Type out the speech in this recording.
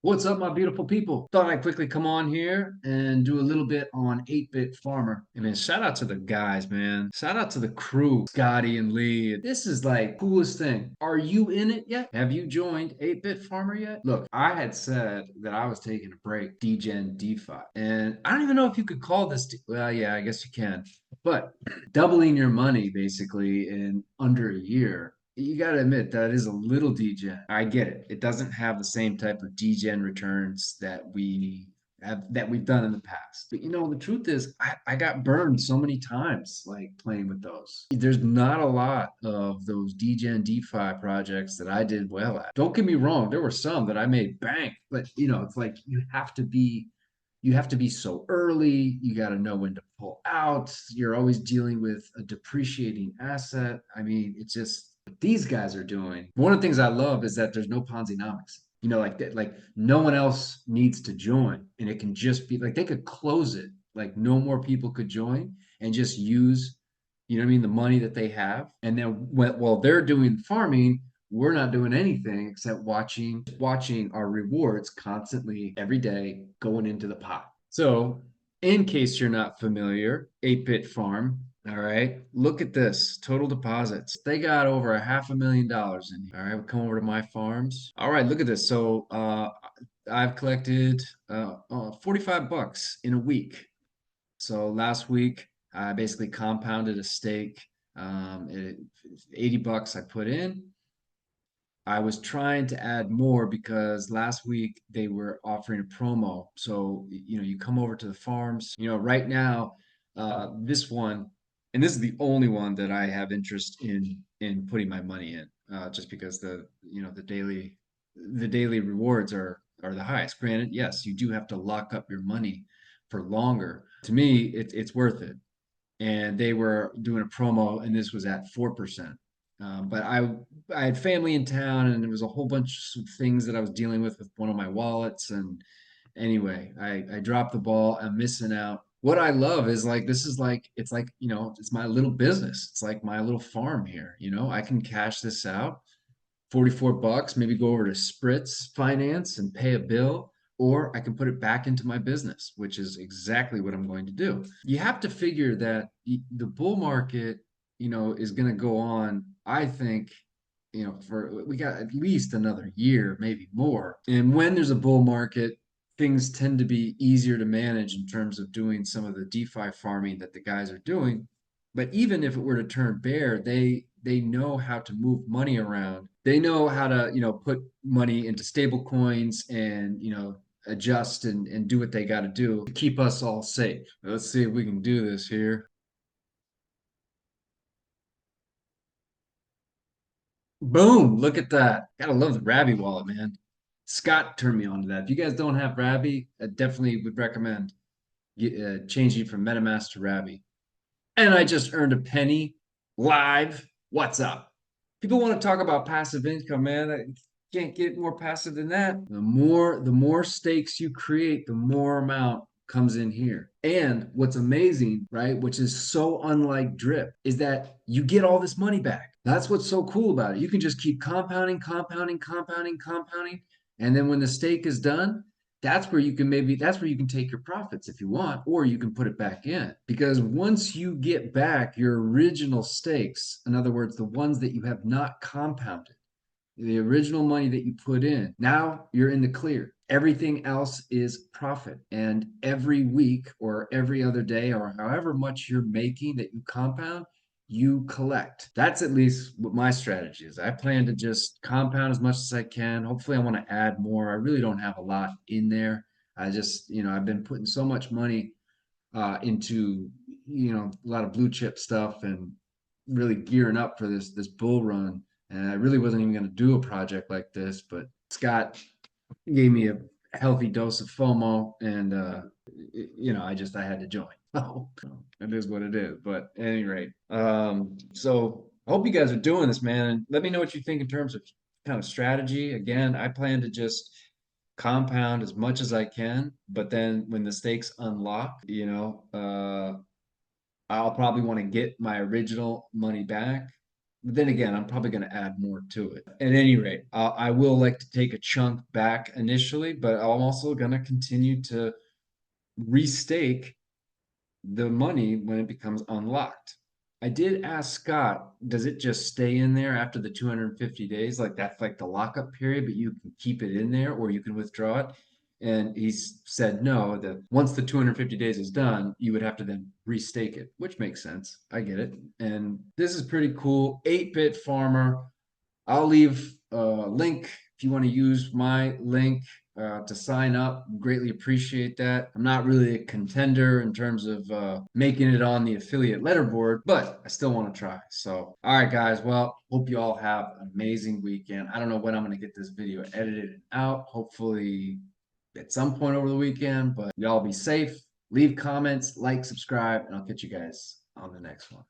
What's up, my beautiful people? Thought I'd quickly come on here and do a little bit on 8-Bit Farmer. I mean, shout out to the guys, man. Shout out to the crew, Scotty and Lee. This is like coolest thing. Are you in it yet? Have you joined 8-Bit Farmer yet? Look, I had said that I was taking a break, DGen DeFi. And I don't even know if you could call this, well, yeah, I guess you can. But doubling your money basically in under a year, you got to admit that is a little degen. I get it. It doesn't have the same type of degen returns that we've done in the past. But the truth is I got burned so many times like playing with those. There's not a lot of those degen DeFi projects that I did well at. Don't get me wrong, there were some that I made bank, but it's like you have to be so early. You got to know when to pull out. You're always dealing with a depreciating asset. I mean, it's just what these guys are doing. One of the things I love is that there's no Ponzi-nomics. Like that, like no one else needs to join, and it can just be like they could close it. Like no more people could join and just use, what I mean, the money that they have. And then while they're doing farming, we're not doing anything except watching our rewards constantly every day going into the pot. So, in case you're not familiar, 8-Bit Farm, all right, look at this total deposits. They got over $500,000 in here. All right, we'll come over to my farms. All right, look at this. So, I've collected 45 bucks in a week. So last week, I basically compounded a stake. 80 bucks I put in. I was trying to add more because last week they were offering a promo. So, you come over to the farms. Right now, this one, and this is the only one that I have interest in putting my money in, just because the daily rewards are the highest. Granted, yes, you do have to lock up your money for longer. To me, it's worth it. And they were doing a promo, and this was at 4%. But I had family in town, and there was a whole bunch of things that I was dealing with one of my wallets. And anyway, I dropped the ball. I'm missing out. What I love is like this is like it's like it's my little business. It's like my little farm here. I can cash this out 44 bucks, maybe go over to Spritz Finance and pay a bill, or I can put it back into my business, which is exactly what I'm going to do. You have to figure that the bull market, is going to go on, I think, for we got at least another year, maybe more. And when there's a bull market, things tend to be easier to manage in terms of doing some of the DeFi farming that the guys are doing. But even if it were to turn bear, they know how to move money around. They know how to, put money into stable coins and, adjust and do what they got to do to keep us all safe. Let's see if we can do this here. Boom, look at that. Gotta love the Rabby wallet, man. Scott turned me on to that. If you guys don't have Rabby, I definitely would recommend changing from MetaMask to Rabby. And I just earned a penny live. What's up? People want to talk about passive income, man. I can't get more passive than that. The more stakes you create, the more amount comes in here. And what's amazing, right, which is so unlike drip, is that you get all this money back. That's what's so cool about it. You can just keep compounding, compounding, compounding, compounding. And then when the stake is done, that's where you can take your profits if you want, or you can put it back in. Because once you get back your original stakes, in other words, the ones that you have not compounded, the original money that you put in, now you're in the clear. Everything else is profit. And every week or every other day, or however much you're making that you compound, you collect. That's at least what my strategy is. I plan to just compound as much as I can. Hopefully, I want to add more. I really don't have a lot in there. I just, I've been putting so much money into, a lot of blue chip stuff and really gearing up for this bull run. And I really wasn't even going to do a project like this, but Scott gave me a healthy dose of FOMO, and I had to join. So it is what it is. But at any rate, so I hope you guys are doing this, man. And let me know what you think in terms of kind of strategy. Again, I plan to just compound as much as I can, but then when the stakes unlock, I'll probably want to get my original money back. But then again, I'm probably going to add more to it. At any rate, I will like to take a chunk back initially, but I'm also going to continue to restake the money when it becomes unlocked. I did ask Scott, does it just stay in there after the 250 days? Like that's like the lockup period, but you can keep it in there or you can withdraw it. And he said no, that once the 250 days is done, you would have to then restake it, which makes sense. I get it. And this is pretty cool. 8-bit farmer. I'll leave a link if you want to use my link to sign up. Greatly appreciate that. I'm not really a contender in terms of making it on the affiliate letterboard, but I still want to try. So, all right, guys. Well, hope you all have an amazing weekend. I don't know when I'm going to get this video edited and out. Hopefully, at some point over the weekend, but y'all be safe. Leave comments, like, subscribe, and I'll catch you guys on the next one.